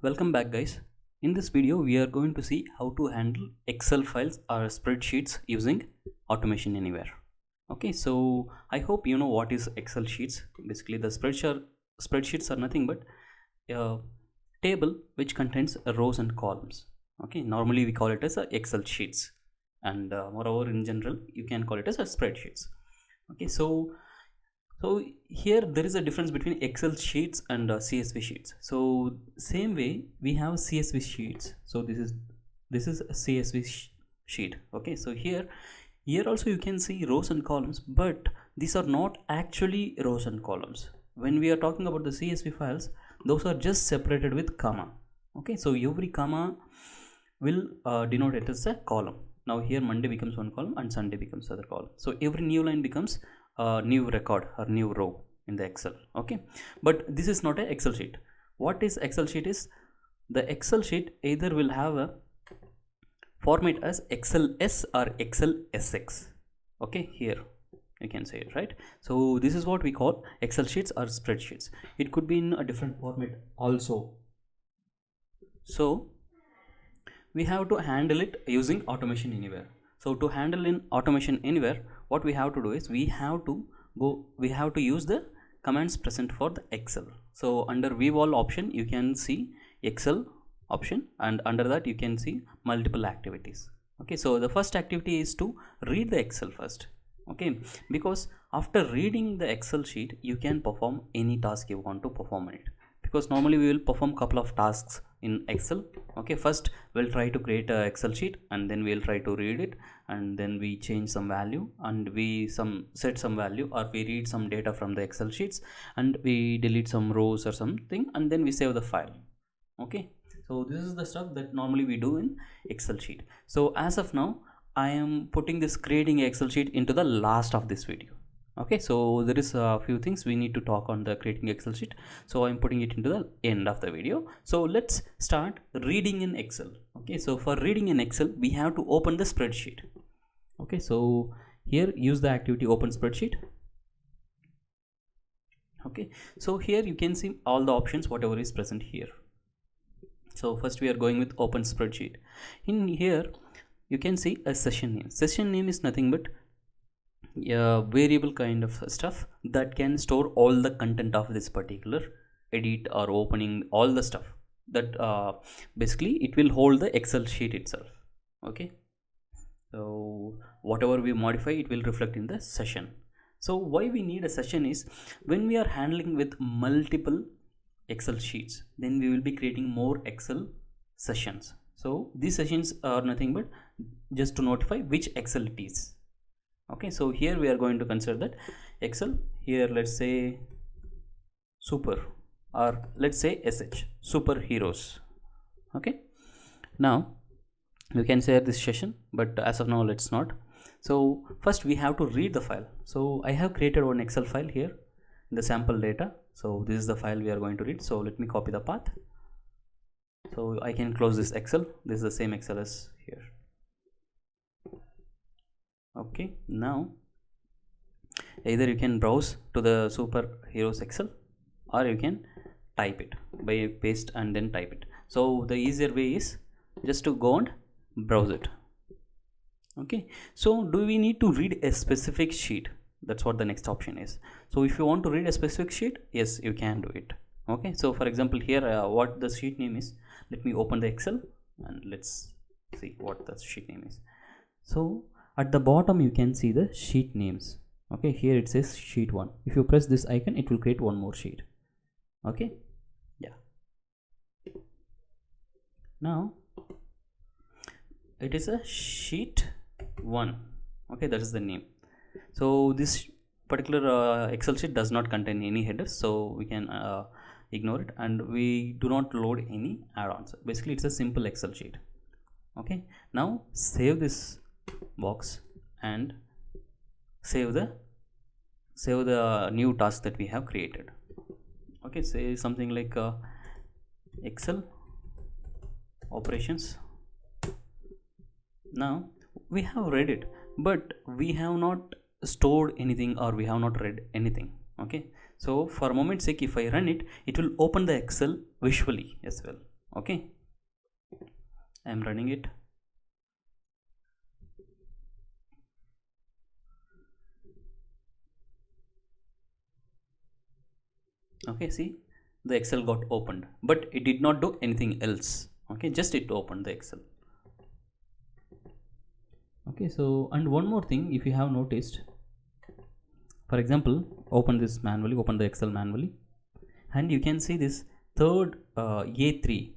Welcome back, guys. In this video we are going to see how to handle Excel files or spreadsheets using Automation Anywhere. Okay, so I hope you know what is Excel sheets. Basically the spreadsheets are nothing but a table which contains rows and columns. Okay, normally we call it as a Excel sheets, and moreover in general you can call it as a spreadsheets. Okay, so here there is a difference between Excel sheets and CSV sheets. So same way we have CSV sheets. So this is a CSV sheet. Okay, so here also you can see rows and columns, but these are not actually rows and columns. When we are talking about the CSV files, those are just separated with comma. Okay, so every comma will denote it as a column. Now here Monday becomes one column and Sunday becomes other column. So every new line becomes a new record or new row in the Excel. Okay, but this is not a Excel sheet. What is Excel sheet is, the Excel sheet either will have a format as XLS or XLSX. Okay, here you can say it, right? So this is what we call Excel sheets or spreadsheets. It could be in a different format also. So we have to handle it using Automation Anywhere. So to handle in Automation Anywhere, what we have to do is we have to use the commands present for the Excel. So under view all option you can see Excel option, and under that you can see multiple activities. Okay, so the first activity is to read the Excel first. Okay, because after reading the Excel sheet you can perform any task you want to perform in it, because normally we will perform couple of tasks in Excel. Okay, first we'll try to create a Excel sheet, and then we'll try to read it, and then we change some value, and we set some value, or we read some data from the Excel sheets, and we delete some rows or something, and then we save the file. Okay, so this is the stuff that normally we do in Excel sheet. So as of now I am putting this creating Excel sheet into the last of this video. Okay, so there is a few things we need to talk on the creating Excel sheet, so I'm putting it into the end of the video. So let's start reading in Excel. Okay, so for reading in Excel we have to open the spreadsheet. Okay, so here use the activity open spreadsheet. Okay, so here you can see all the options whatever is present here. So first we are going with open spreadsheet. In here you can see a session name. Session name is nothing but a variable kind of stuff that can store all the content of this particular edit or opening, all the stuff that basically it will hold the Excel sheet itself. Okay, so whatever we modify it will reflect in the session. So why we need a session is, when we are handling with multiple Excel sheets, then we will be creating more Excel sessions. So these sessions are nothing but just to notify which Excel it is. Okay, so here we are going to consider that Excel. Here let's say super, or let's say SH, superheroes. Okay, now you can share this session, but as of now let's not. So first we have to read the file. So I have created one Excel file here, the sample data. So this is the file we are going to read. So let me copy the path, so I can close this Excel. This is the same Excel as here. Okay, now either you can browse to the superheroes Excel, or you can type it by paste and then type it. So the easier way is just to go and browse it. Okay, so do we need to read a specific sheet? That's what the next option is. So if you want to read a specific sheet, yes, you can do it. Okay, so for example here what the sheet name is, let me open the Excel and let's see what the sheet name is. So at the bottom you can see the sheet names. Okay, here it says sheet 1. If you press this icon it will create one more sheet. Okay, yeah, now it is a sheet 1. Okay, that is the name. So this particular Excel sheet does not contain any headers, so we can ignore it, and we do not load any add-ons. Basically it's a simple Excel sheet. Okay, now save this box and save the new task that we have created. Okay, say something like Excel operations. Now we have read it, but we have not stored anything, or we have not read anything. Okay, so for a moment's sake if I run it, it will open the Excel visually as well. Okay, I am running it. Okay, see, the Excel got opened, but it did not do anything else. Okay, just it opened the Excel. Okay, so and one more thing, if you have noticed, for example, open this manually, open the Excel manually, and you can see this third A3,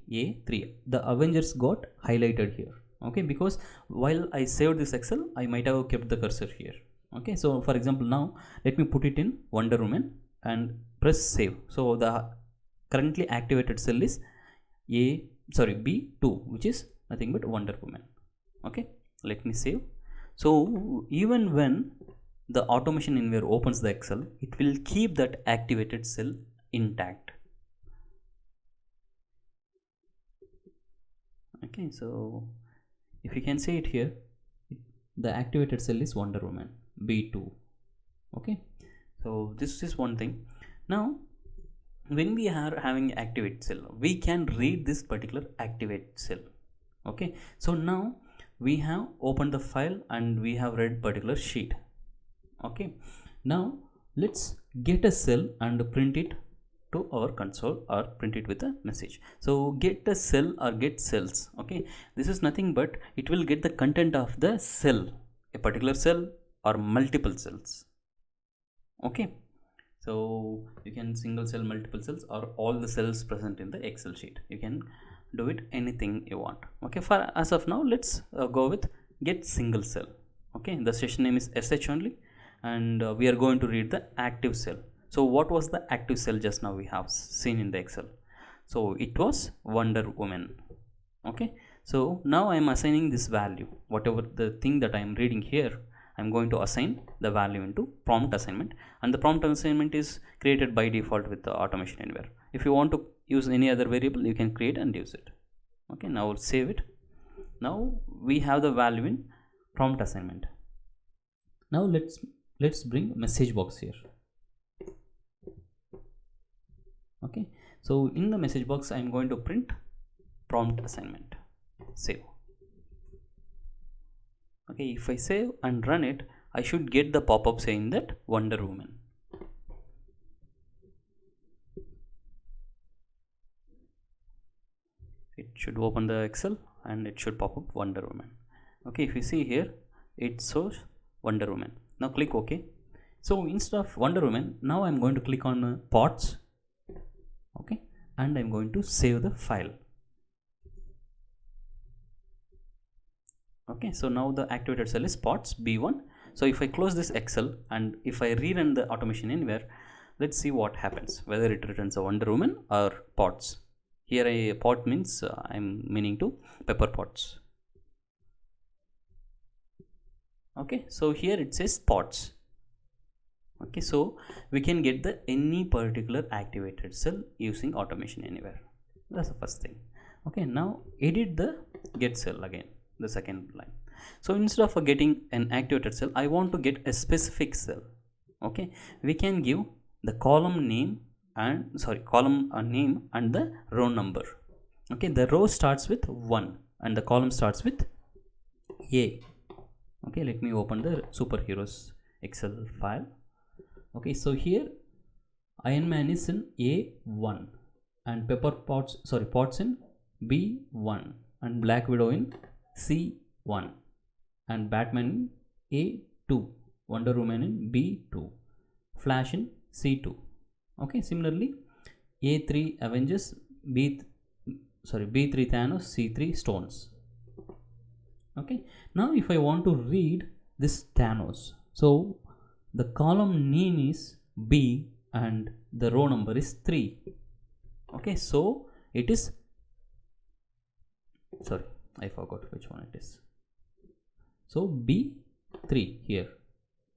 the Avengers got highlighted here. Okay, because while I saved this Excel, I might have kept the cursor here. Okay, so for example, now let me put it in Wonder Woman and press save. So the currently activated cell is B2, which is nothing but Wonder Woman. Okay, let me save. So even when the Automation Anywhere opens the Excel, it will keep that activated cell intact. Okay, so if you can see it here, the activated cell is Wonder Woman B2. Okay, so this is one thing. Now when we are having activate cell, we can read this particular activate cell. Okay, so now we have opened the file and we have read particular sheet. Okay, now let's get a cell and print it to our console or print it with a message. So get a cell or get cells. Okay, this is nothing but it will get the content of the cell, a particular cell or multiple cells. Okay, so you can single cell, multiple cells, or all the cells present in the Excel sheet. You can do it anything you want. Okay, for as of now, let's go with get single cell. Okay, the session name is sh only, and we are going to read the active cell. So what was the active cell just now we have seen in the Excel? So it was Wonder Woman. Okay, so now I am assigning this value, whatever the thing that I am reading here, I'm going to assign the value into prompt assignment, and the prompt assignment is created by default with the Automation Anywhere. If you want to use any other variable, you can create and use it. Okay, now save it. Now we have the value in prompt assignment. Now let's bring message box here. Okay, so in the message box I'm going to print prompt assignment. Save. Okay, if I save and run it, I should get the pop-up saying that Wonder Woman. It should open the Excel and it should pop up Wonder Woman. Okay, if you see here, it shows Wonder Woman. Now click OK. So instead of Wonder Woman, now I'm going to click on parts. Okay, and I'm going to save the file. Okay, so now the activated cell is parts B1. So if I close this Excel and if I rerun the Automation Anywhere, let's see what happens, whether it returns a Wonder Woman or Potts. Here a pot means I'm meaning to Pepper Potts. Okay, so here it says Potts. Okay, so we can get the any particular activated cell using Automation Anywhere. That's the first thing. Okay, now edit the get cell again, the second line. So instead of getting an activated cell, I want to get a specific cell. Okay, we can give the column name and column name and the row number. Okay, the row starts with 1 and the column starts with A. Okay, let me open the superheroes Excel file. Okay, so here Iron Man is in A1 and Potts in B1 and Black Widow in C1 and Batman in A2, Wonder Woman in B2, Flash in C2. Okay, similarly A3 Avengers, B3 Thanos, C3 Stones. Okay, now if I want to read this Thanos, so the column name is B and the row number is 3. Okay, so it is, I forgot which one it is. So B3 here.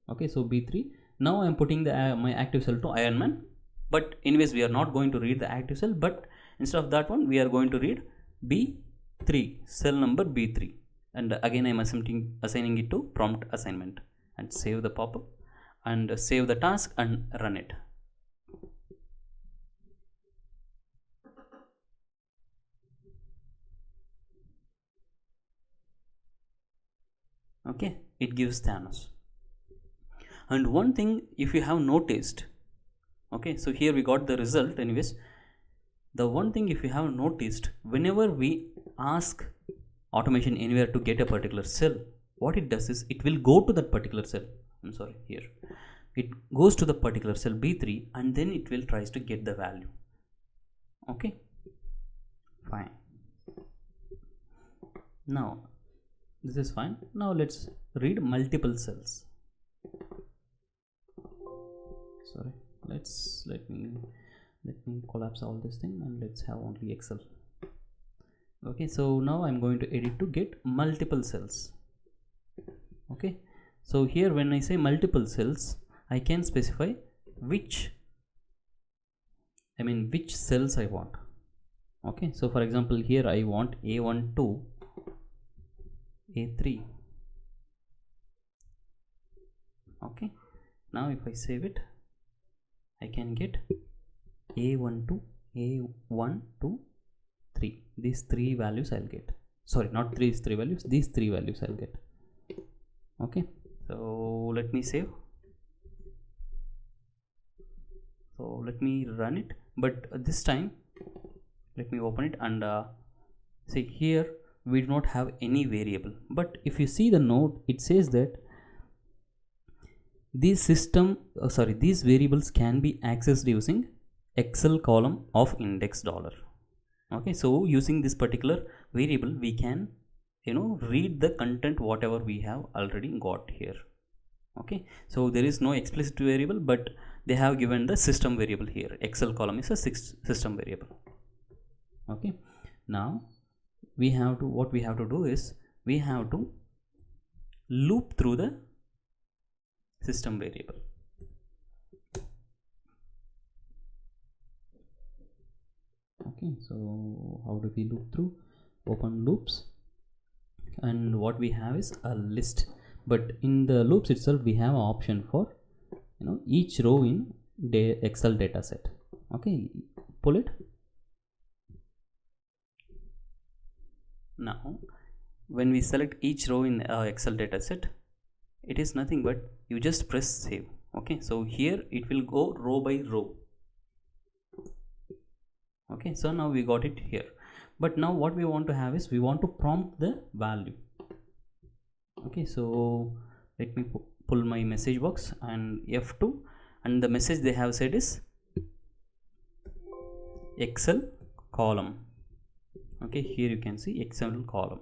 Okay, so B3. Now I am putting the my active cell to Iron Man, but anyways we are not going to read the active cell, but instead of that one we are going to read B3, cell number B3, and again I am assigning it to prompt assignment and save the pop-up and save the task and run it. Okay, it gives Thanos. And one thing, if you have noticed, okay, so here we got the result anyways. The one thing, if you have noticed, whenever we ask Automation Anywhere to get a particular cell, what it does is it will go to that particular cell. I'm sorry, here it goes to the particular cell B3 and then it will tries to get the value. Okay, fine. Now this is fine. Now let's read multiple cells. Sorry, let me collapse all this thing and let's have only Excel. Okay, so now I'm going to edit to get multiple cells. Okay, so here when I say multiple cells, I can specify which cells I want. Okay, so for example here I want A12, A3. Okay, now if I save it, I can get A12, A1, 3. These three values I'll get. Sorry, not these three values, these three values I'll get. Okay, so let me save. So let me run it, but this time let me open it and see here we do not have any variable. But if you see the note, it says that these variables can be accessed using Excel column of index $. Okay, so using this particular variable we can read the content whatever we have already got here. Okay, so there is no explicit variable, but they have given the system variable here. Excel column is a system variable. Okay, now what we have to do is we have to loop through the system variable. Okay, so how do we loop through? Open loops, and what we have is a list, but in the loops itself we have an option for each row in the Excel data set. Okay, pull it. Now when we select each row in Excel data set, it is nothing but you just press save. Okay, so here it will go row by row. Okay, so now we got it here, but now what we want to have is we want to prompt the value. Okay, so let me pull my message box and F2, and the message they have said is Excel column. Okay, here you can see Excel column.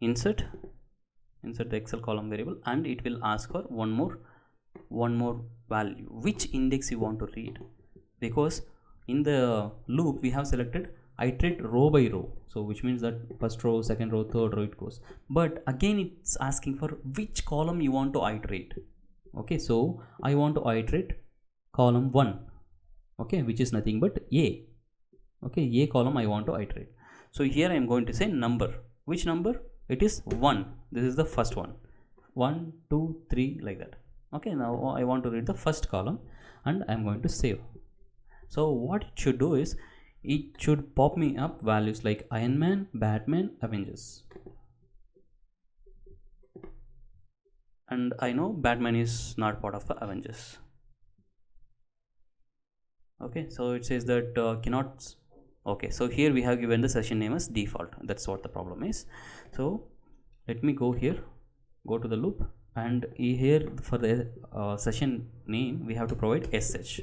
Insert the Excel column variable, and it will ask for one more value, which index you want to read, because in the loop we have selected iterate row by row, so which means that first row, second row, third row it goes, but again it's asking for which column you want to iterate. Okay, so I want to iterate column 1, okay, which is nothing but A. Okay, A column I want to iterate. So here I am going to say number. Which number? It is 1. This is the first one. 1, 2, 3, like that. Okay, now I want to read the first column and I am going to save. So what it should do is it should pop me up values like Iron Man, Batman, Avengers. And I know Batman is not part of the Avengers. Okay, so it says that cannot. Okay, so here we have given the session name as default. That's what the problem is. So let me go here, go to the loop, and here for the session name we have to provide sh,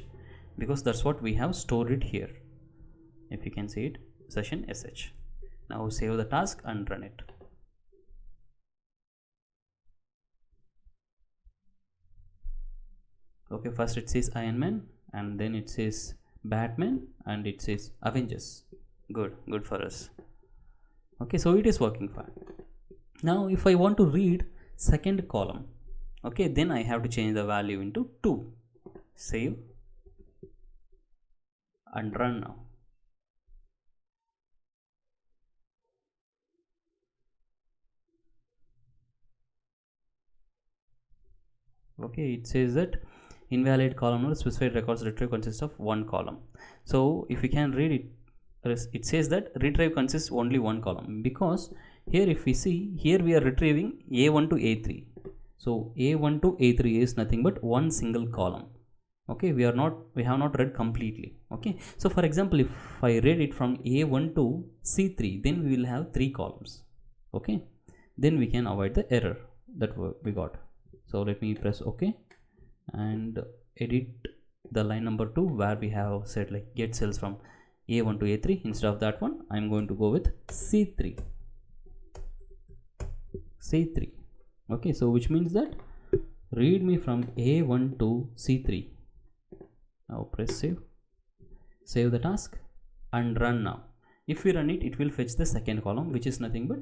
because that's what we have stored it here. If you can see it, session sh. Now save the task and run it. Okay, first it says Iron Man, and then it says Batman, and it says Avengers. Good for us. Okay, so it is working fine. Now if I want to read second column, okay, then I have to change the value into 2. Save and run now. Okay, it says that invalid column or specified records retrieve consists of 1 column. So if you can read it, it says that retrieve consists only 1 column, because here if we see, here we are retrieving A1 to A3. So A1 to A3 is nothing but one single column. Okay, we have not read completely. Okay, so for example, if I read it from A1 to C3, then we will have 3 columns. Okay, then we can avoid the error that we got. So let me press OK and edit the line number 2 where we have said like get cells from A1 to A3. Instead of that one, I'm going to go with C3. Okay, so which means that read me from A1 to C3. Now press save the task and run. Now if we run it, it will fetch the second column, which is nothing but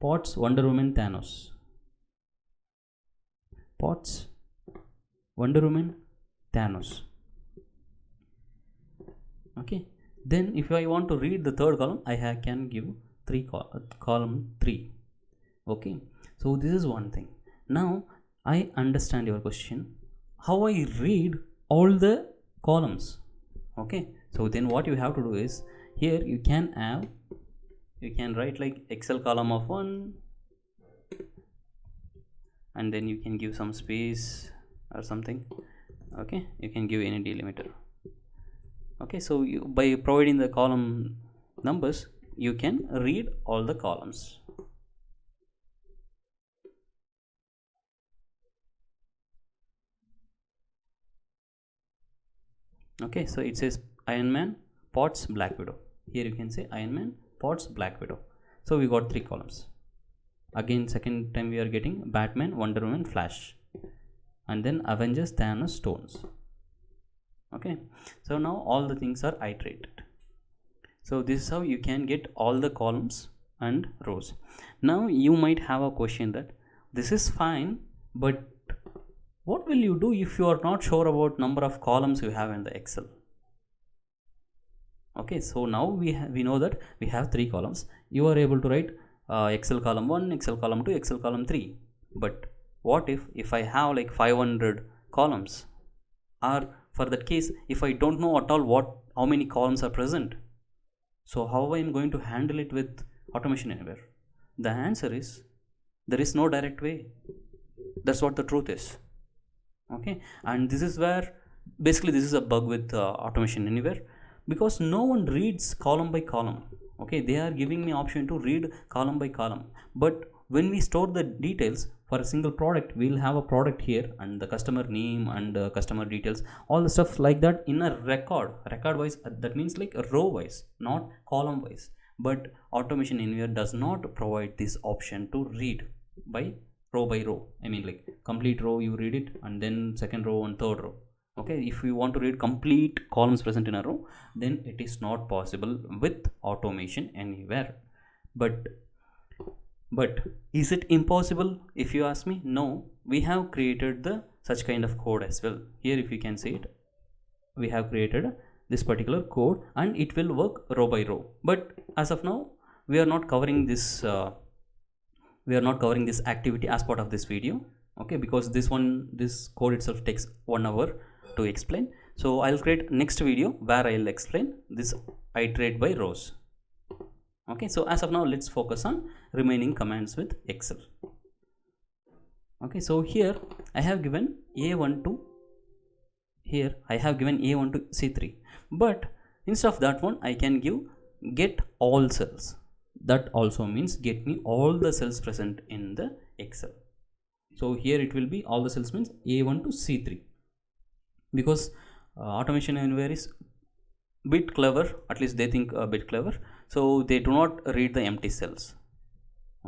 Potts, Wonder Woman, Thanos. Potts, Wonder Woman, Thanos. Okay, then if I want to read the third column, I can give column 3. Okay, so this is one thing. Now I understand your question, how I read all the columns. Okay, so then what you have to do is, here you can write like Excel column of 1, and then you can give some space or something. Okay, you can give any delimiter. Okay, so by providing the column numbers, you can read all the columns. Okay, so it says Iron Man, Potts, Black Widow. Here you can say Iron Man, Potts, Black Widow. So we got 3 columns. Again, second time we are getting Batman, Wonder Woman, Flash, and then Avengers, Thanos, Stones. Okay, so now all the things are iterated. So this is how you can get all the columns and rows. Now you might have a question that this is fine, but what will you do if you are not sure about number of columns you have in the Excel? Okay, so now we know that we have 3 columns. You are able to write Excel column 1, Excel column 2, Excel column 3. But what if I have like 500 columns? Or for that case, if I don't know at all how many columns are present, so how I am going to handle it with Automation Anywhere? The answer is, there is no direct way. That's what the truth is. Okay, and this is where basically this is a bug with Automation Anywhere, because no one reads column by column. Okay, they are giving me option to read column by column, but when we store the details for a single product, we'll have a product here and the customer name and customer details, all the stuff like that in a record wise. That means like row wise, not column wise. But Automation Anywhere does not provide this option to read by row. I mean like complete row you read it, and then second row and third row. Okay, if you want to read complete columns present in a row, then it is not possible with Automation Anywhere. But is it impossible? If you ask me, no. We have created such kind of code as well. Here if you can see it, we have created this particular code and it will work row by row. But as of now, we are not covering this activity as part of this video. Okay, because this code itself takes 1 hour to explain. So I'll create next video where I'll explain this iterate by rows. Okay, so as of now, let's focus on remaining commands with Excel. Okay, so here I have given A1 to C3, but instead of that one, I can give get all cells. That also means get me all the cells present in the Excel. So here it will be all the cells means A1 to C3, because Automation Anywhere is bit clever, at least they think a bit clever, so they do not read the empty cells.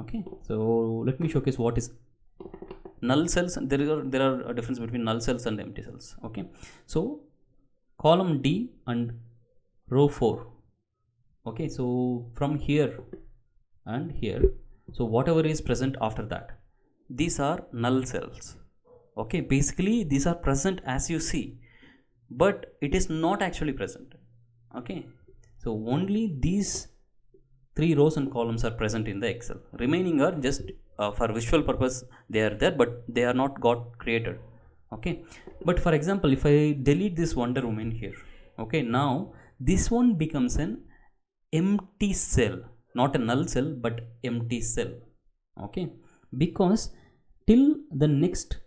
Okay, so let me showcase what is null cells. There are a difference between null cells and empty cells. Okay, so column D and row 4. Okay, so from here and here, so whatever is present after that, these are null cells. Okay, basically these are present as you see, but it is not actually present. Okay, so only these 3 rows and columns are present in the Excel. Remaining are just for visual purpose, they are there, but they are not got created. Okay, but for example, if I delete this Wonder Woman here, okay, now this one becomes an empty cell. not a null cell but empty cell. Okay, because till the next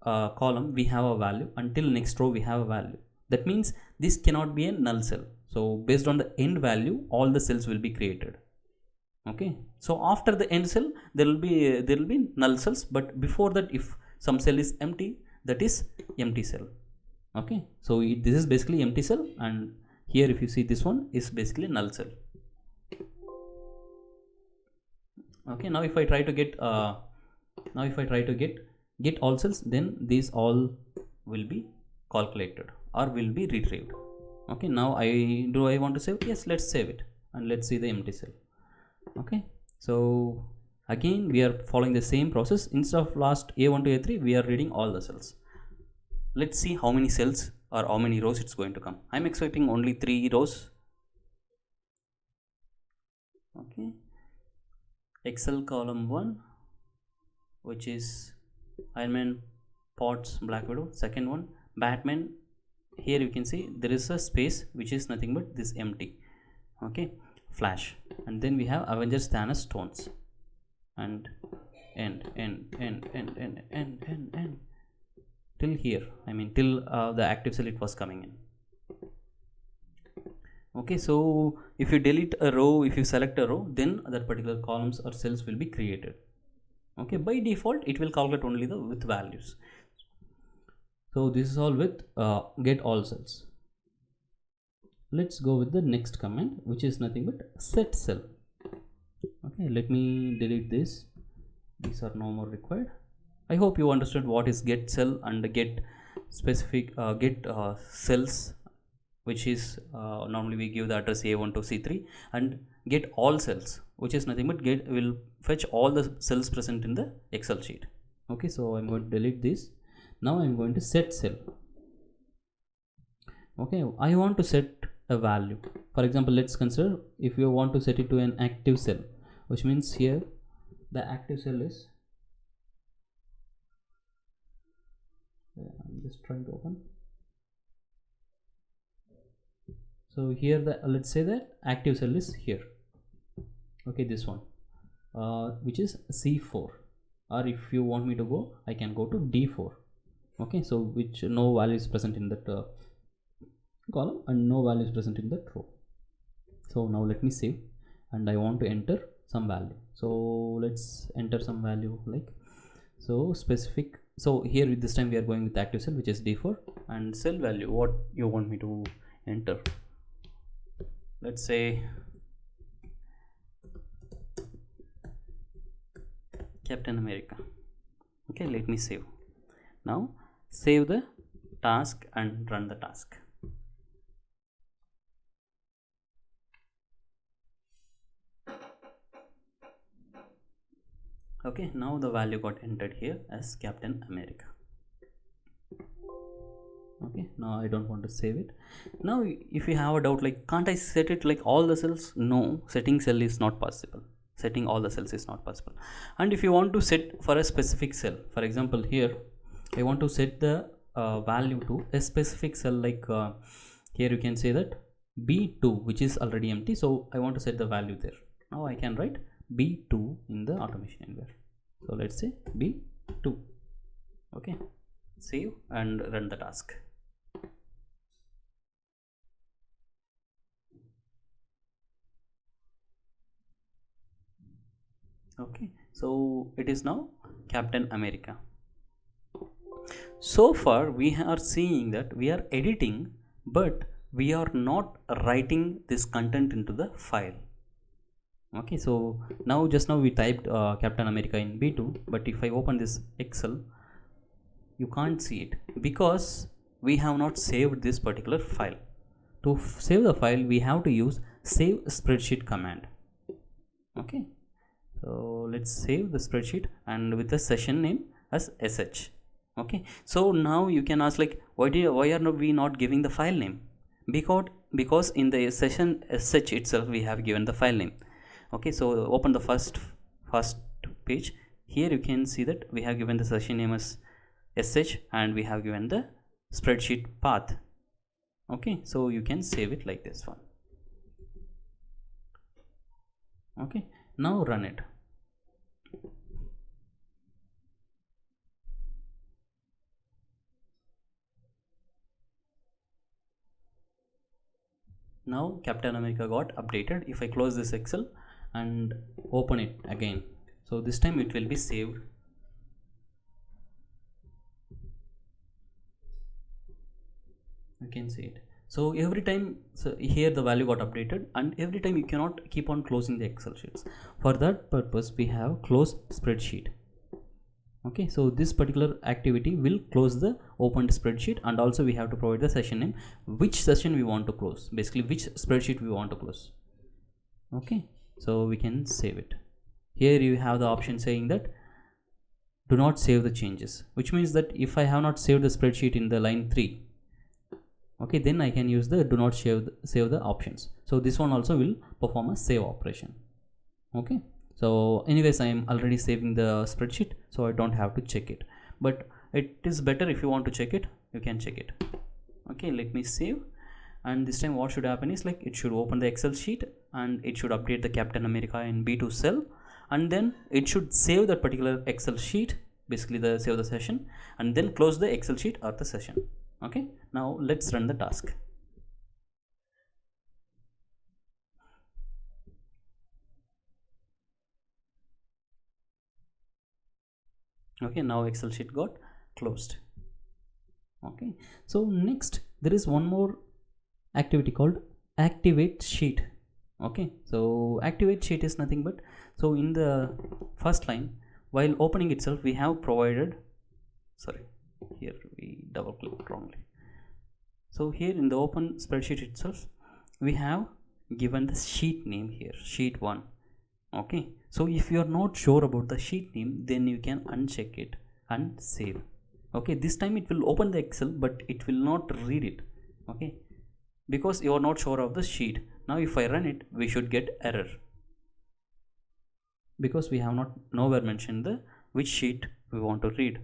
column we have a value, until next row we have a value. That means this cannot be a null cell. So based on the end value, all the cells will be created. Okay, so after the end cell there will be null cells, but before that, if some cell is empty, that is empty cell. Okay, so this is basically empty cell, and here if you see, this one is basically null cell. Okay, now if I try to get get all cells, then these all will be calculated or will be retrieved. Okay, now I want to save? Yes, let's save it, and let's see the empty cell. Okay, so again we are following the same process. Instead of last A1 to A3, we are reading all the cells. Let's see how many cells or how many rows it's going to come. I'm expecting only 3 rows. Okay, Excel column 1, which is Iron Man, Potts, Black Widow. Second one, Batman. Here you can see there is a space which is nothing but this empty. Okay, Flash. And then we have Avengers, Thanos, Stones, and end till here. I mean till the active cell it was coming in. Okay, so if you delete a row, if you select a row, then that particular columns or cells will be created. Okay, by default it will calculate only the with values. So this is all with get all cells. Let's go with the next command, which is nothing but set cell. Okay, let me delete this. These are no more required. I hope you understood what is get cell and get specific get cells, which is normally we give the address A1 to C3, and get all cells, which is nothing but get will fetch all the cells present in the Excel sheet. Okay, so I'm going to delete this. Now I'm going to set cell. Okay, I want to set a value. For example, let's consider if you want to set it to an active cell, which means here the active cell is, I'm just trying to open. So here the let's say that active cell is here. Okay, this one, which is C4, or if you want me to go, I can go to D4. Okay, so which no value is present in that column and no value is present in that row. So now let me save, and I want to enter some value. So let's enter some value like so specific. So here with this time we are going with active cell, which is D4, and cell value what you want me to enter. Let's say Captain America. Okay, let me save. Now save the task and run the task. Okay, now the value got entered here as Captain America. Okay, now I don't want to save it. Now if you have a doubt like, can't I set it like all the cells? No, setting cell is not possible. Setting all the cells is not possible. And if you want to set for a specific cell, for example here I want to set the value to a specific cell, like here you can say that B2, which is already empty, so I want to set the value there. Now I can write B2 in the automation anywhere. So let's say B2. Okay, save and run the task. Okay, so it is now Captain America. So far we are seeing that we are editing, but we are not writing this content into the file. Okay, so now just now we typed Captain America in B2, but if I open this Excel, you can't see it because we have not saved this particular file. To save the file, we have to use save spreadsheet command. Okay, so let's save the spreadsheet and with the session name as sh. Okay, so now you can ask like, why are we not giving the file name? Because in the session sh itself we have given the file name. Okay, so open the first page. Here you can see that we have given the session name as sh and we have given the spreadsheet path. Okay, so you can save it like this one. Okay, now run it. Now Captain America got updated. If I close this Excel and open it again, so this time it will be saved. You can see it. So every time, so here the value got updated, and every time you cannot keep on closing the Excel sheets. For that purpose we have close spreadsheet. Okay, so this particular activity will close the opened spreadsheet, and also we have to provide the session name, which session we want to close, basically which spreadsheet we want to close. Okay, so we can save it. Here you have the option saying that do not save the changes, which means that if I have not saved the spreadsheet in the line 3, okay, then I can use the do not save the options. So this one also will perform a save operation. Okay, so anyways I am already saving the spreadsheet, so I don't have to check it, but it is better if you want to check it, you can check it. Okay, let me save, and this time what should happen is like it should open the Excel sheet and it should update the Captain America in B2 cell, and then it should save that particular Excel sheet, basically the save the session, and then close the Excel sheet or the session. Okay, now let's run the task. Okay, now Excel sheet got closed. Okay, so next there is one more activity called activate sheet. Okay, so activate sheet is nothing but, so in the first line while opening itself we have provided, sorry, here we double clicked wrongly. So here in the open spreadsheet itself we have given the sheet name here, sheet 1. Okay, so if you are not sure about the sheet name, then you can uncheck it and save. Okay, this time it will open the Excel but it will not read it. Okay, because you are not sure of the sheet. Now if I run it, we should get error, because we have not nowhere mentioned the which sheet we want to read.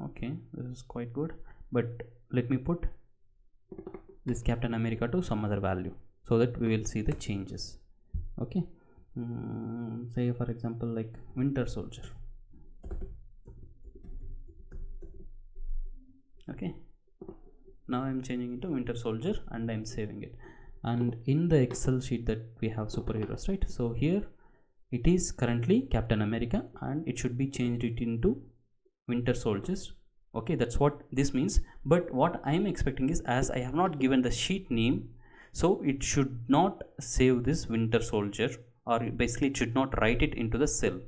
Okay, this is quite good, but let me put this Captain America to some other value so that we will see the changes. Okay, say for example like Winter Soldier. Okay, now I'm changing it to Winter Soldier and I'm saving it. And in the Excel sheet that we have superheroes, right? So here it is currently Captain America and it should be changed it into Winter Soldiers. Okay, that's what this means. But what I am expecting is, as I have not given the sheet name, so it should not save this Winter Soldier, or basically it should not write it into the cell.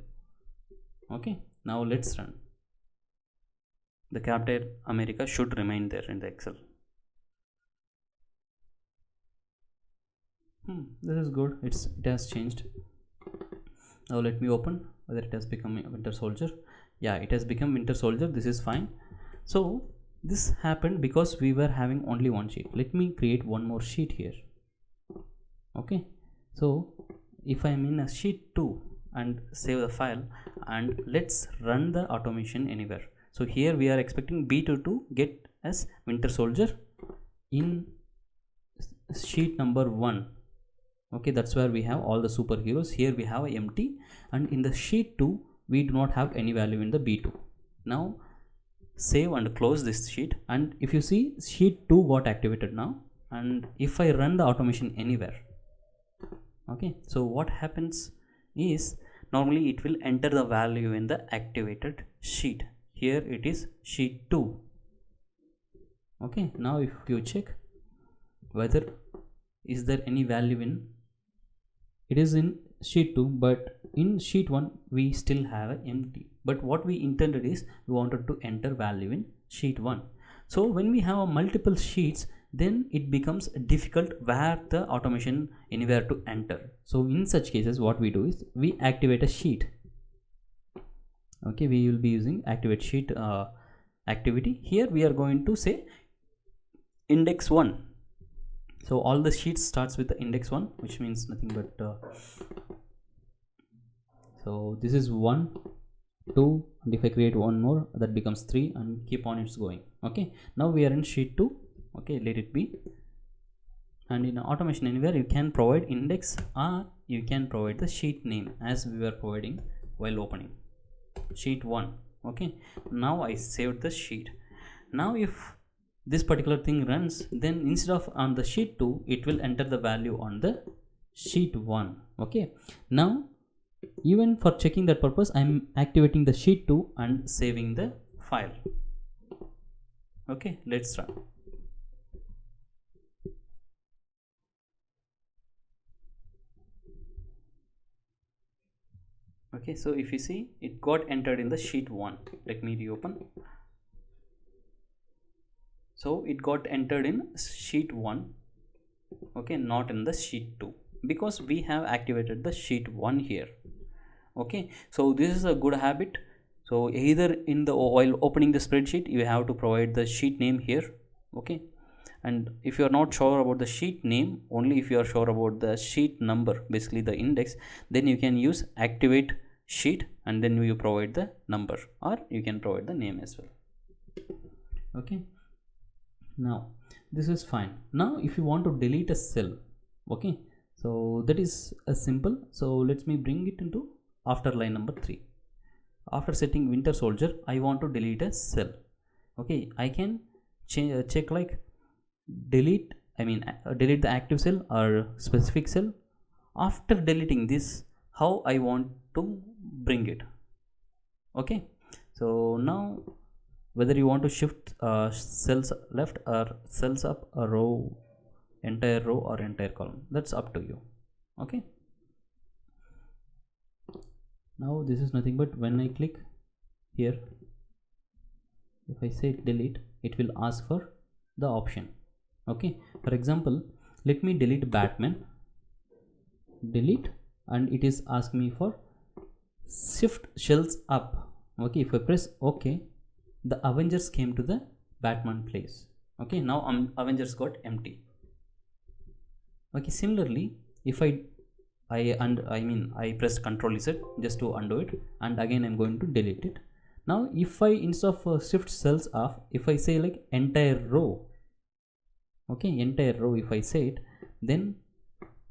Okay, now let's run. The Captain America should remain there in the Excel. This is good, it has changed. Now let me open whether it has become Winter Soldier. Yeah, it has become Winter Soldier, this is fine. So this happened because we were having only one sheet. Let me create one more sheet here. Okay, so if I'm in a sheet 2 and save the file, and let's run the automation anywhere. So here we are expecting B2 to get as Winter Soldier in sheet number 1. Okay, that's where we have all the superheroes. Here we have empty, and in the sheet 2 we do not have any value in the B2. Now save and close this sheet, and if you see, sheet 2 got activated now. And if I run the automation anywhere, okay, so what happens is normally it will enter the value in the activated sheet. Here it is sheet 2. Okay, now if you check whether is there any value in, it is in sheet 2, but in sheet 1 we still have an empty. But what we intended is we wanted to enter value in sheet 1. So when we have multiple sheets, then it becomes difficult where the automation anywhere to enter. So in such cases what we do is we activate a sheet. Okay, we will be using activate sheet activity. Here we are going to say index 1. So all the sheets starts with the index 1, which means nothing but so this is 1, 2, and if I create one more, that becomes 3, and keep on it's going. Okay, now we are in sheet 2. Okay, let it be. and in Automation Anywhere you can provide index or you can provide the sheet name as we were providing while opening sheet 1. Okay, now I saved the sheet. Now if this particular thing runs, then instead of on the sheet 2 it will enter the value on the sheet 1. Okay, now even for checking that purpose I'm activating the sheet 2 and saving the file. Okay, let's run. Okay, so if you see, it got entered in the sheet 1. Let me reopen. So it got entered in sheet 1, okay, not in the sheet 2, because we have activated the sheet 1 here. Okay, so this is a good habit. So either in the while opening the spreadsheet you have to provide the sheet name here. Okay, and if you are not sure about the sheet name, only if you are sure about the sheet number, basically the index, then you can use activate sheet and then you provide the number, or you can provide the name as well. Okay, now this is fine. Now if you want to delete a cell, okay, so that is a simple. So let me bring it into after line number 3. After setting Winter Soldier, I want to delete a cell. Okay, I can check like delete the active cell or specific cell. After deleting this, how I want to bring it. Okay, so now whether you want to shift cells left or cells up, a row, entire row or entire column, that's up to you. Okay, now this is nothing but when I click here, if I say delete, it will ask for the option. Okay, for example, let me delete Batman, delete, and it is asking me for shift cells up. Okay, if I press OK, the Avengers came to the Batman place. Okay, now Avengers got empty. Okay, similarly, if I pressed Ctrl Z just to undo it, and again I'm going to delete it. Now if I, instead of shift cells off, if I say like entire row, okay, entire row, if I say it, then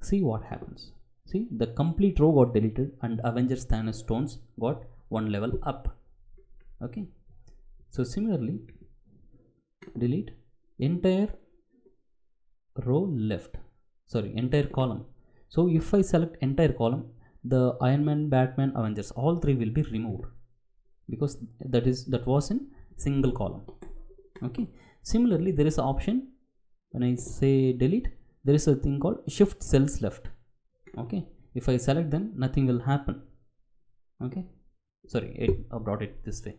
see what happens. See, the complete row got deleted and Avengers Thanos stones got one level up. Okay, so similarly, delete entire row left, sorry, entire column. So if I select entire column, the Iron Man, Batman, Avengers, all three will be removed because that was in single column. Okay, similarly, there is an option when I say delete, there is a thing called shift cells left. Okay, if I select them, nothing will happen. Okay, sorry, it brought it this way.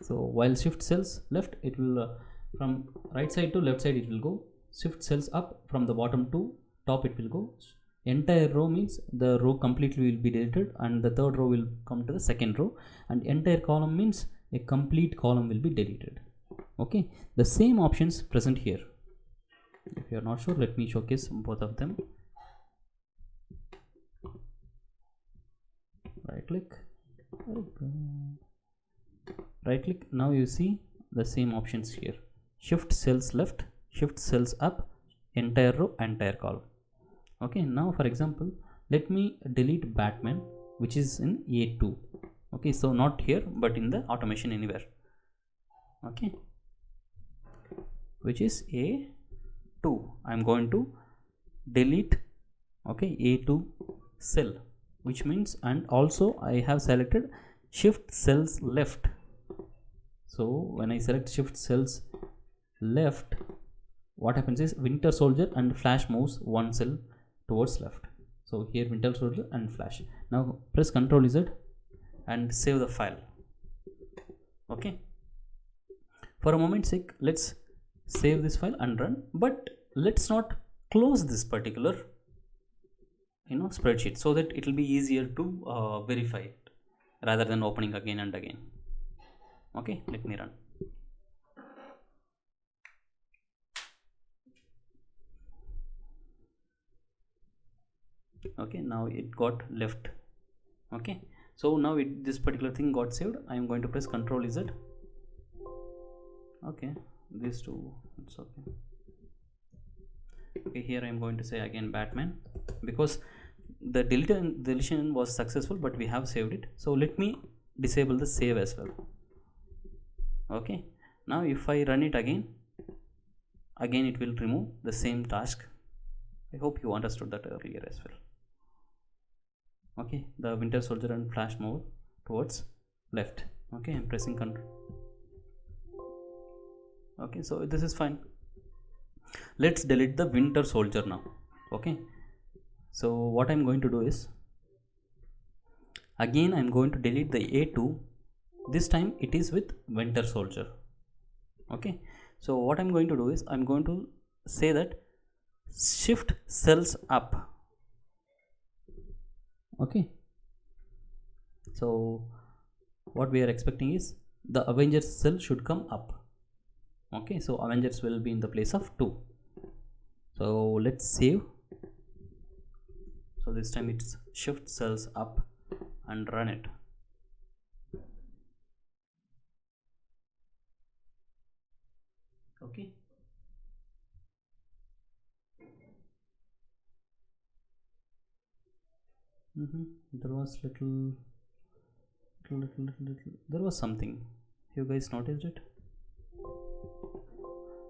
So while shift cells left, it will from right side to left side it will go. Shift cells up, from the bottom to top it will go. Entire row means the row completely will be deleted and the third row will come to the second row, and entire column means a complete column will be deleted. Okay, the same options present here. If you are not sure, let me showcase both of them. Right click, right click. Now you see the same options here: shift cells left, shift cells up, entire row, entire column. Okay, now for example, let me delete Batman, which is in A2. Okay, so not here but in the Automation Anywhere. Okay, which is A2. I'm going to delete, okay, A2 cell, which means, and also I have selected shift cells left. So when I select shift cells left, what happens is Winter Soldier and Flash moves one cell towards left. So here Winter Soldier and Flash. Now press Ctrl Z and save the file. Okay, for a moment's sake, let's save this file and run, but let's not close this particular spreadsheet, so that it will be easier to verify it rather than opening again and again. Okay, let me run. Okay, now it got left. Okay, so now this particular thing got saved. I am going to press Ctrl Z. Okay, these two, it's okay. Okay, here I am going to say again Batman, because the deletion was successful, but we have saved it. So let me disable the save as well. Okay, now if I run it again it will remove the same task. I hope you understood that earlier as well. Okay, the Winter Soldier and Flash move towards left. Okay, I'm pressing control. Okay, so this is fine. Let's delete the Winter Soldier now. Okay, so what I'm going to do is, again I'm going to delete the A2. This time it is with Winter Soldier. Okay, so what I'm going to do is, I'm going to say that shift cells up. Okay, so what we are expecting is the Avengers cell should come up. Okay, so Avengers will be in the place of 2. So let's save. So this time it's shift cells up and run it. Okay, there was little, there was something. You guys noticed it?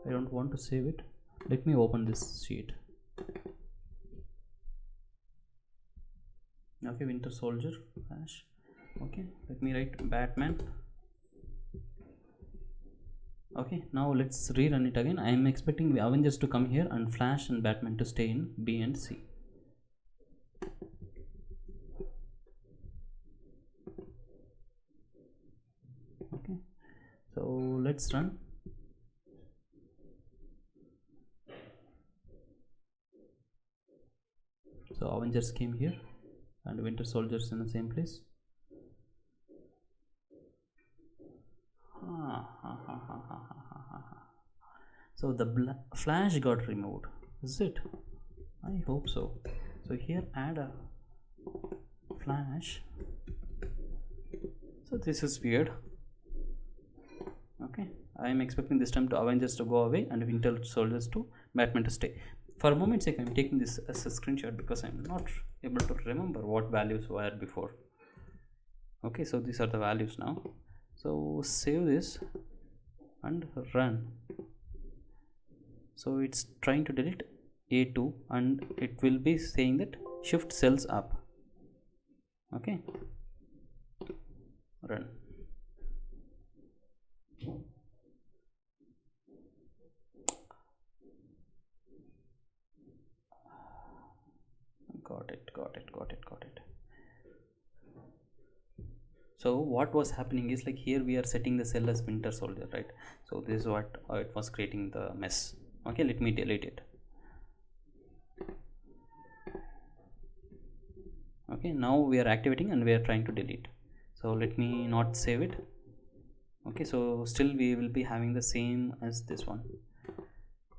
I don't want to save it. Let me open this sheet. Okay, Winter Soldier, Flash. Okay, let me write Batman. Okay, now let's rerun it again. I am expecting the Avengers to come here and Flash and Batman to stay in B and C. Okay, so let's run. So Avengers came here and Winter Soldiers in the same place. So the Flash got removed, is it? I hope so. So here add a Flash. So this is weird. Okay, I am expecting this time to Avengers to go away and Winter Soldiers to Batman to stay. For a moment's sake, I'm taking this as a screenshot because I'm not able to remember what values were before. Okay, so these are the values now. So save this and run. So it's trying to delete A2 and it will be saying that shift cells up. Okay, run. Got it. So what was happening is, like, here we are setting the cell as Winter Soldier, right? So this is what it was creating the mess. Okay, let me delete it. Okay, now we are activating and we are trying to delete. So let me not save it. Okay, so still we will be having the same as this one.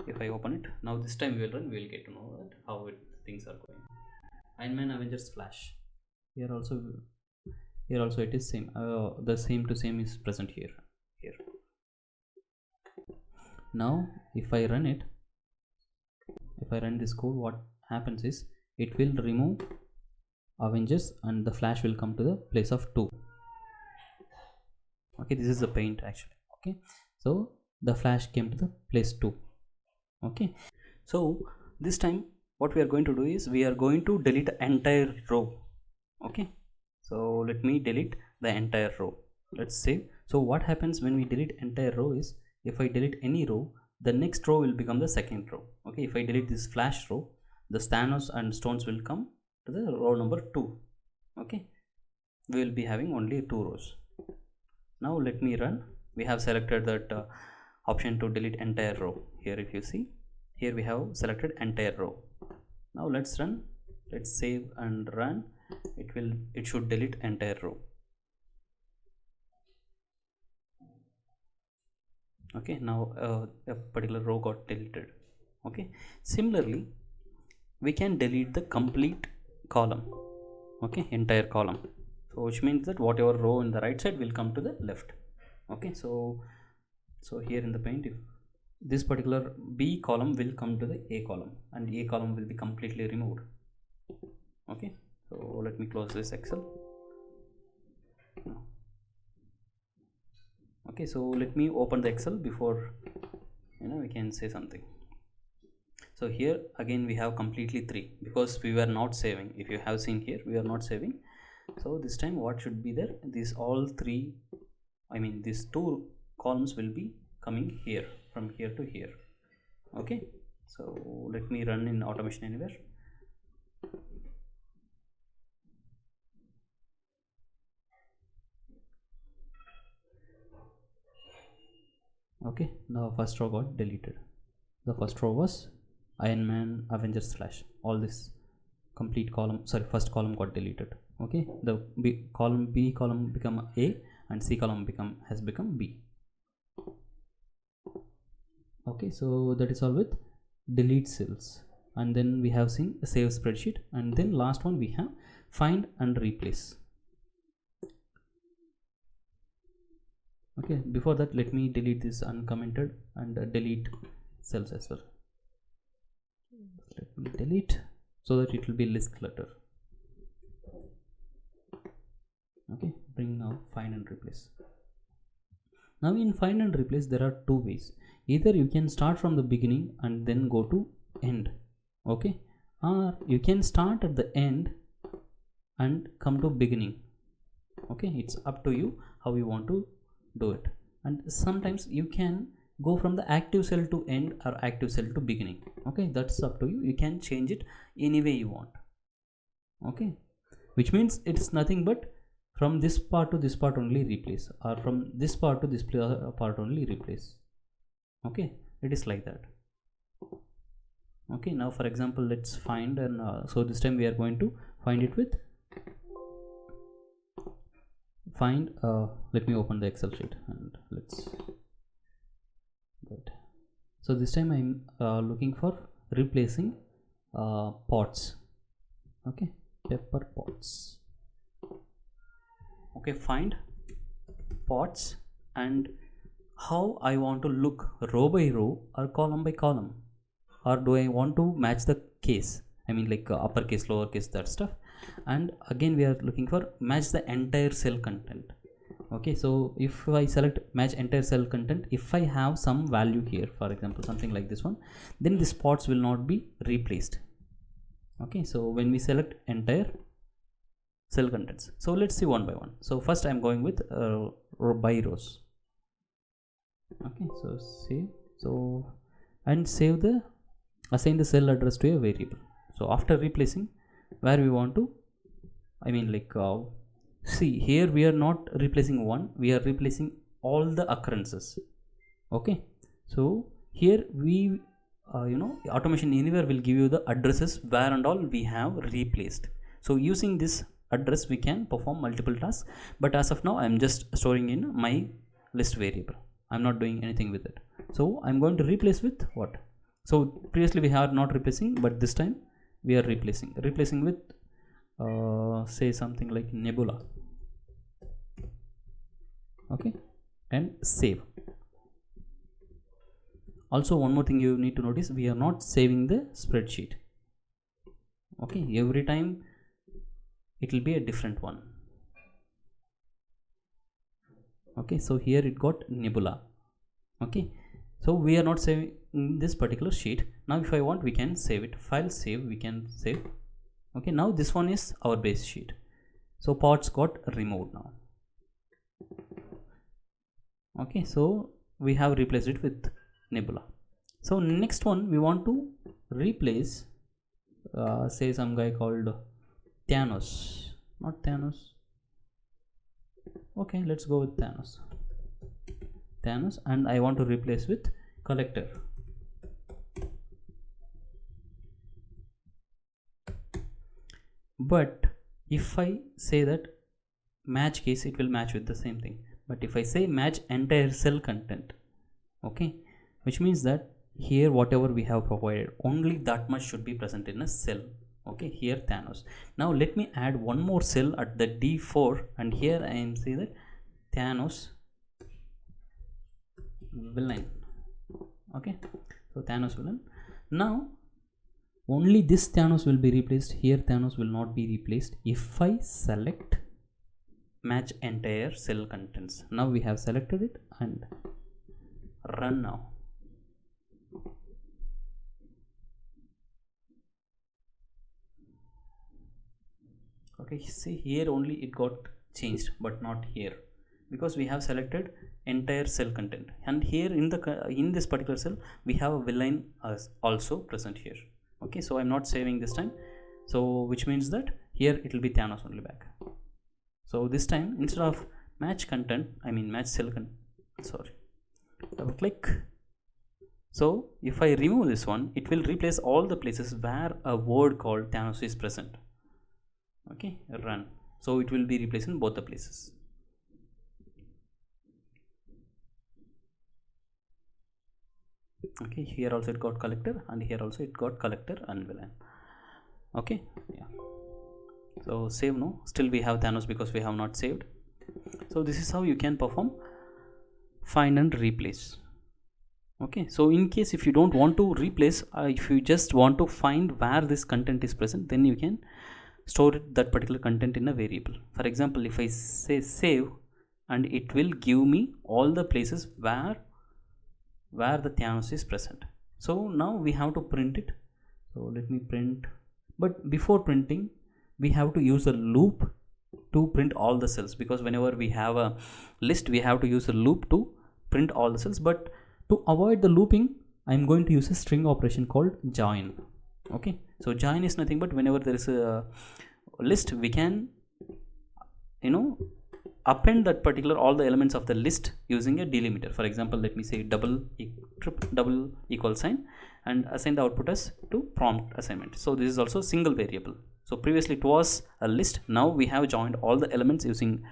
If I open it now, this time we will run, we will get to know that how things are going. Iron Man, Avengers, Flash. Here also it is same. The same to same is present here. Now if I run it, if I run this code, what happens is it will remove Avengers and the Flash will come to the place of 2. Okay, this is the paint actually. Okay, so the Flash came to the place 2. Okay, so this time what we are going to do is we are going to delete the entire row. Okay, so let me delete the entire row. Let's save. So what happens when we delete entire row is, if I delete any row, the next row will become the second row. Okay, if I delete this Flash row, the Thanos and stones will come to the row number 2. Okay, we will be having only 2 rows. Now let me run. We have selected that option to delete entire row. Here if you see, here we have selected entire row. Now let's run. Let's save and run. It should delete entire row. Okay, now a particular row got deleted. Okay, similarly we can delete the complete column. Okay, entire column. So which means that whatever row in the right side will come to the left. Okay, so here in the paint, this particular B column will come to the A column and A column will be completely removed. Okay, so let me close this Excel. Okay, so let me open the Excel before we can say something. So here again we have completely 3 because we were not saving. If you have seen here, we are not saving. So this time what should be there, these all 3, I mean these 2 columns will be coming here, from here to here. Okay, so let me run in Automation Anywhere. Okay, the first row got deleted. The first row was Iron Man, Avengers, Flash. All this complete column, sorry, first column got deleted. Okay, the B column become A and C column has become B. Okay, so that is all with delete cells. And then we have seen a save spreadsheet, and then last one we have find and replace. Okay, before that let me delete this uncommented and delete cells as well. Let me delete so that it will be list clutter. Okay, bring now find and replace. Now in find and replace there are 2 ways. Either you can start from the beginning and then go to end, okay, or you can start at the end and come to beginning. Okay, it's up to you how you want to do it. And sometimes you can go from the active cell to end or active cell to beginning. Okay, that's up to you. You can change it any way you want. Okay, which means it's nothing but from this part to this part only replace, or from this part to this part only replace. Okay, it is like that. Okay, now for example let's find, and so this time we are going to find it with find let me open the Excel sheet and let's good. So this time I'm looking for replacing pots. Okay, pepper pots. Okay, find pots, and how I want to look, row by row or column by column, or do I want to match the case, I mean like uppercase, lowercase, that stuff. And again we are looking for match the entire cell content. Okay, so if I select match entire cell content, if I have some value here, for example something like this one, then the spots will not be replaced. Okay, so when we select entire cell contents, so let's see one by one. So first I'm going with by rows. Okay, so save, so and save the assign the cell address to a variable. So after replacing, where we want to, I mean like see here we are not replacing one, we are replacing all the occurrences. Okay, so here we Automation Anywhere will give you the addresses where and all we have replaced. So using this address we can perform multiple tasks, but as of now I'm just storing in my list variable. I'm not doing anything with it. So I'm going to replace with what? So previously we are not replacing, but this time we are replacing with say something like Nebula. Okay, and save. Also one more thing you need to notice, we are not saving the spreadsheet. Okay, every time it will be a different one. Okay, so here it got Nebula. Okay, so we are not saving this particular sheet. Now if I want, we can save it, file save, we can save. Okay, now this one is our base sheet, so pots got removed now. Okay, so we have replaced it with Nebula. So next one we want to replace say some guy called Thanos, not Thanos. Okay, let's go with Thanos, and I want to replace with Collector. But if I say that match case, it will match with the same thing. But if I say match entire cell content, okay, which means that here whatever we have provided, only that much should be present in a cell. Okay, here Thanos. Now let me add one more cell at the D4, and here I am saying that Thanos villain. Okay, so Thanos villain. Now only this Thanos will be replaced. Here Thanos will not be replaced if I select match entire cell contents. Now we have selected it and run now. Okay, see here only it got changed, but not here, because we have selected entire cell content, and here in this particular cell we have a villain also present here. Okay, so I'm not saving this time, so which means that here it will be Thanos only back. So this time instead of match content, I mean match cell content, sorry, double click. So if I remove this one, it will replace all the places where a word called Thanos is present. Okay, run. So it will be replacing both the places. Okay, here also it got collector, and here also it got collector and villain. Okay, yeah. So save no, still we have Thanos because we have not saved. So this is how you can perform find and replace. Okay, so in case if you don't want to replace, if you just want to find where this content is present, then you can store that particular content in a variable. For example, if I say save, and it will give me all the places where the Thanos is present. So now we have to print it. So let me print, but before printing we have to use a loop to print all the cells, because whenever we have a list we have to use a loop to print all the cells. But to avoid the looping, I'm going to use a string operation called join. Okay, so join is nothing but whenever there is a list, we can append that particular all the elements of the list using a delimiter. For example, let me say double equal sign and assign the output as to prompt assignment. So this is also single variable. So previously it was a list, now we have joined all the elements using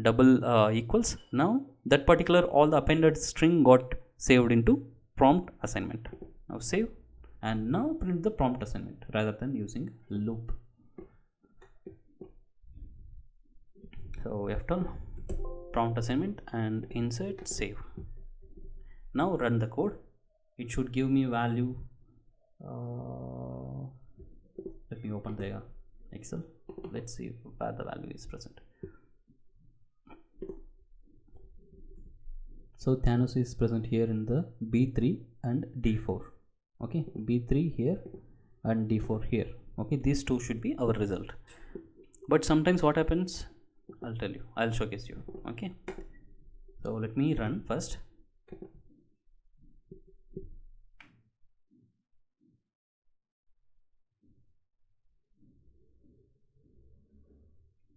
double equals. Now that particular all the appended string got saved into prompt assignment. Now save, and now print the prompt assignment rather than using loop. So F12 prompt assignment and insert save. Now run the code. It should give me value. Let me open the Excel. Let's see where the value is present. So Thanos is present here in the B3 and D4. Okay, B3 here and D4 here. Okay, these two should be our result. But sometimes what happens, I'll tell you, I'll showcase you. Okay, so let me run first.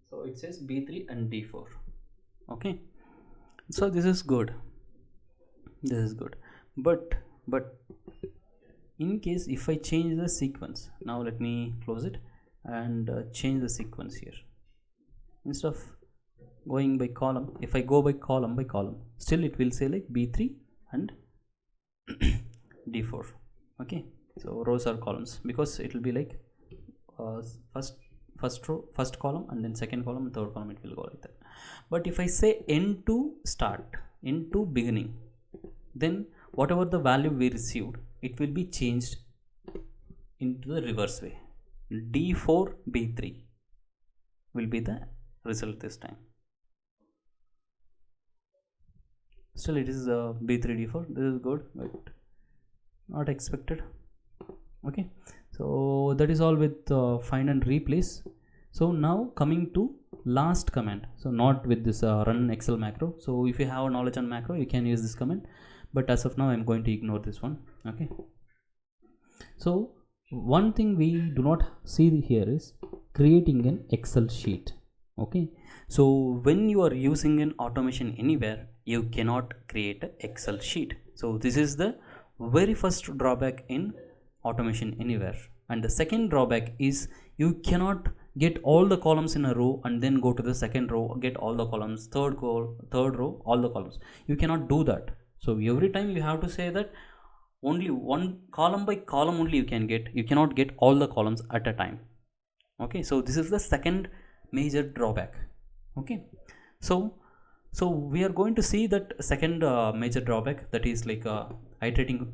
So it says B3 and D4. Okay, so this is good, but in case if I change the sequence, now let me close it and change the sequence here. Instead of going by column, if I go by column, still it will say like B3 and D4. Okay, so rows are columns, because it will be like first row, first column, and then second column and third column, it will go like that. But if I say end to start, end to beginning, then whatever the value we received, it will be changed into the reverse way. D4 B3 will be the result this time. Still it is B3 D4. This is good, but not expected. Okay, so that is all with find and replace. So now coming to last command, so not with this run Excel macro. So if you have knowledge on macro, you can use this command, but as of now I'm going to ignore this one. Okay, so one thing we do not see here is creating an Excel sheet. Okay, so when you are using an automation anywhere, you cannot create an Excel sheet. So this is the very first drawback in automation anywhere. And the second drawback is you cannot get all the columns in a row and then go to the second row, get all the columns, third row, all the columns. You cannot do that. So every time you have to say that only one column by column only you can get. You cannot get all the columns at a time. Okay, so this is the second major drawback. Okay, so we are going to see that second major drawback, that is like iterating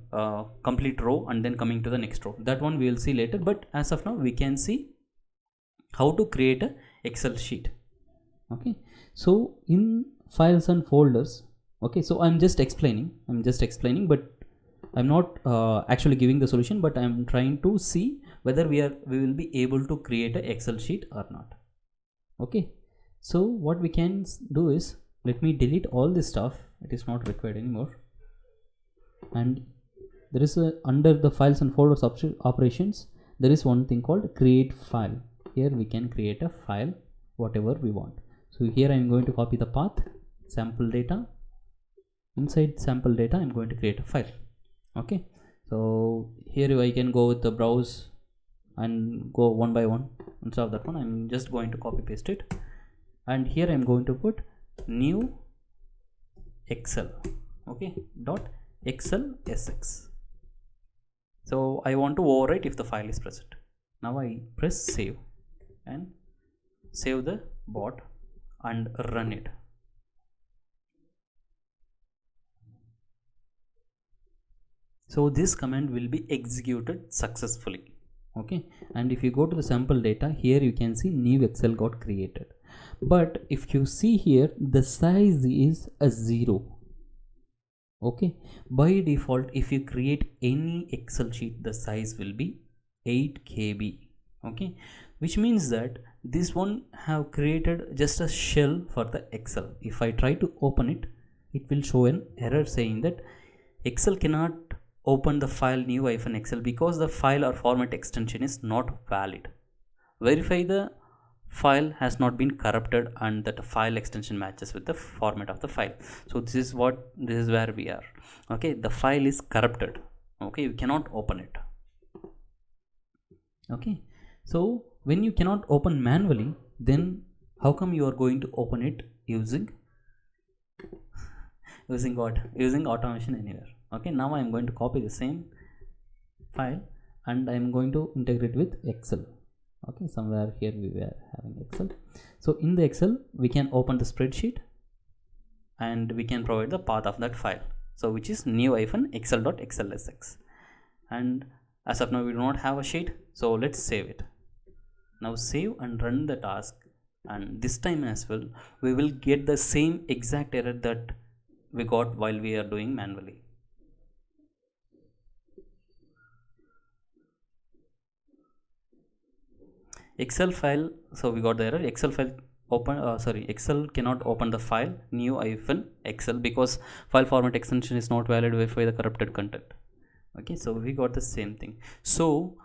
complete row and then coming to the next row. That one we will see later, but as of now we can see how to create a Excel sheet. Okay, so in files and folders, okay, so I'm just explaining, but I'm not actually giving the solution, but I'm trying to see whether we will be able to create a Excel sheet or not. Okay, so what we can do is, let me delete all this stuff, it is not required anymore. And there is under the files and folders operations, there is one thing called create file. Here we can create a file whatever we want. So here I am going to copy the path, sample data. Inside sample data I'm going to create a file. Okay, so here I can go with the browse and go one by one. Instead of that one, I'm just going to copy paste it, and here I'm going to put new Excel, okay, dot Excel SX. So I want to overwrite if the file is present. Now I press save and save the bot and run it. So this command will be executed successfully. Okay, and if you go to the sample data, here you can see new Excel got created, but if you see here, the size is a 0. Okay, by default if you create any Excel sheet, the size will be 8 KB. Okay, which means that this one have created just a shell for the Excel. If I try to open it, it will show an error saying that Excel cannot open the file new-excel because the file or format extension is not valid. Verify the file has not been corrupted and that the file extension matches with the format of the file. So this is where we are. Okay, the file is corrupted. Okay, you cannot open it. Okay, so when you cannot open manually, then how come you are going to open it using what? Using Automation Anywhere. Okay, now I am going to copy the same file and I am going to integrate with Excel. Okay, somewhere here we were having Excel. So in the Excel we can open the spreadsheet and we can provide the path of that file, so which is new-excel.xlsx. and as of now we do not have a sheet, so let's save it. Now save and run the task, and this time as well we will get the same exact error that we got while we are doing manually. Excel file, so we got the error, Excel file Excel cannot open the file new-excel because file format extension is not valid, verify the corrupted content. Okay, so we got the same thing. So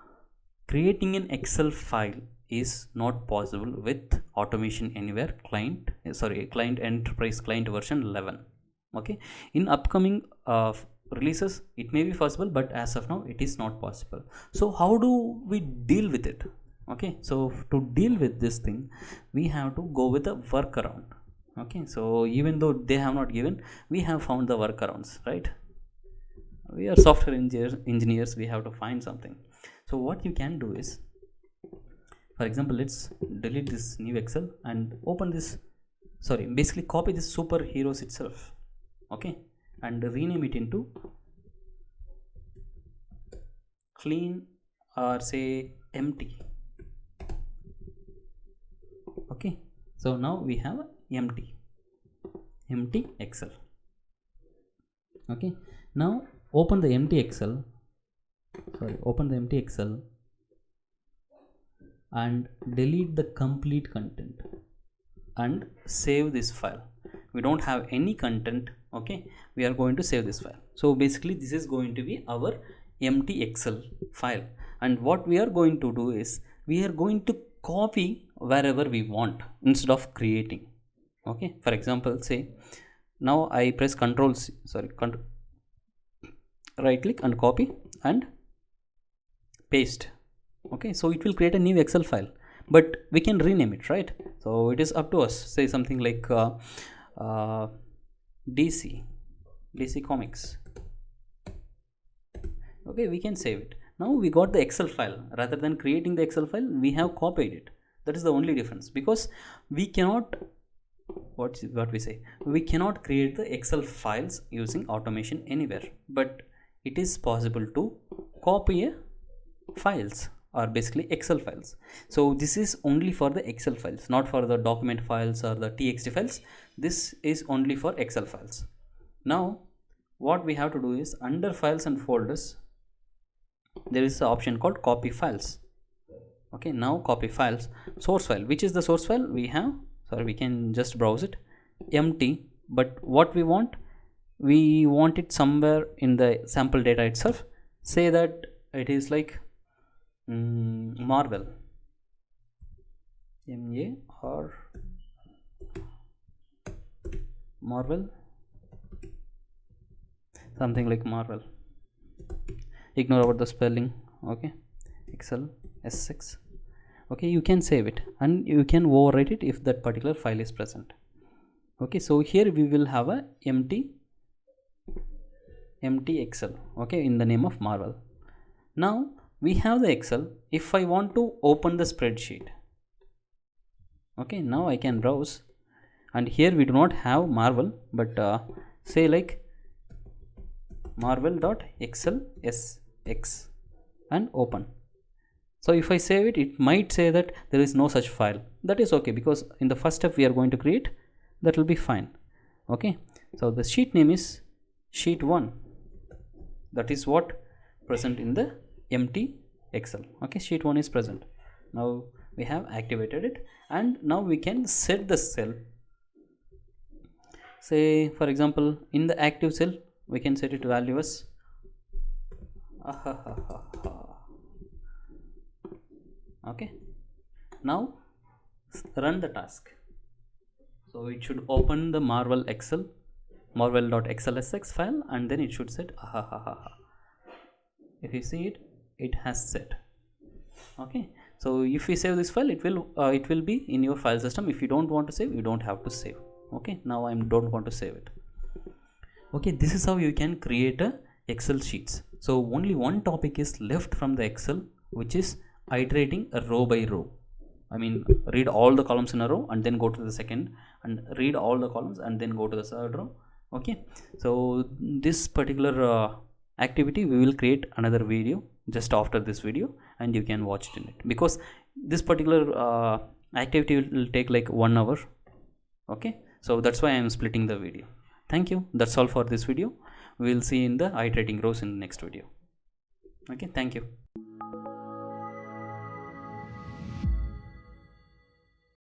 creating an Excel file is not possible with Automation Anywhere client enterprise client version 11. Okay, in upcoming releases it may be possible, but as of now it is not possible. So how do we deal with it? Okay, so to deal with this thing we have to go with a workaround. Okay, so even though they have not given, we have found the workarounds, right? We are software engineers, we have to find something. So what you can do is, for example, let's delete this new Excel and open this, basically copy this superheroes itself, okay, and rename it into clean or say empty. Okay, so now we have empty Excel. Okay, now open the empty Excel and delete the complete content and save this file. We don't have any content. Okay, we are going to save this file. So basically this is going to be our empty Excel file, and what we are going to do is we are going to copy wherever we want instead of creating. Okay, for example, say now I press right click and copy and paste. Okay, so it will create a new Excel file, but we can rename it, right? So it is up to us. Say something like DC Comics. Okay, we can save it. Now we got the Excel file. Rather than creating the Excel file, we have copied it. That is the only difference, because we cannot we cannot create the Excel files using Automation Anywhere, but it is possible to copy a files or basically Excel files. So this is only for the Excel files, not for the document files or the TXT files. This is only for Excel files. Now what we have to do is, under files and folders there is an option called copy files. Okay, now copy files, source file. Which is the source file we have? Sorry, we can just browse it, empty. But what we want it somewhere in the sample data itself. Say that it is like Marvel, or Marvel, something like Marvel. Ignore about the spelling. Okay, Excel S6. Okay, you can save it and you can overwrite it if that particular file is present. Okay, so here we will have a empty Excel, okay, in the name of Marvel. Now we have the Excel. If I want to open the spreadsheet, okay, now I can browse, and here we do not have Marvel, but say like marvel.excelSX and open. So if I save it, it might say that there is no such file. That is okay, because in the first step we are going to create, that will be fine. Okay, so the sheet name is sheet 1. That is what present in the empty Excel. Okay, sheet 1 is present. Now we have activated it, and now we can set the cell. Say for example, in the active cell we can set it value as okay. Now run the task. So it should open the marvel.excelSX file, and then it should set If you see it, it has set. Okay, so if we save this file, it will be in your file system. If you don't want to save, you don't have to save. Okay, now I don't want to save it. Okay, this is how you can create a Excel sheets. So only one topic is left from the Excel, which is iterating a row by row. I mean, read all the columns in a row and then go to the second, and read all the columns and then go to the third row. Okay, so this particular activity we will create another video just after this video, and you can watch it in it, because this particular activity will take like 1 hour. Okay, so that's why I am splitting the video. Thank you. That's all for this video. We will see in the iterating rows in the next video. Okay, thank you.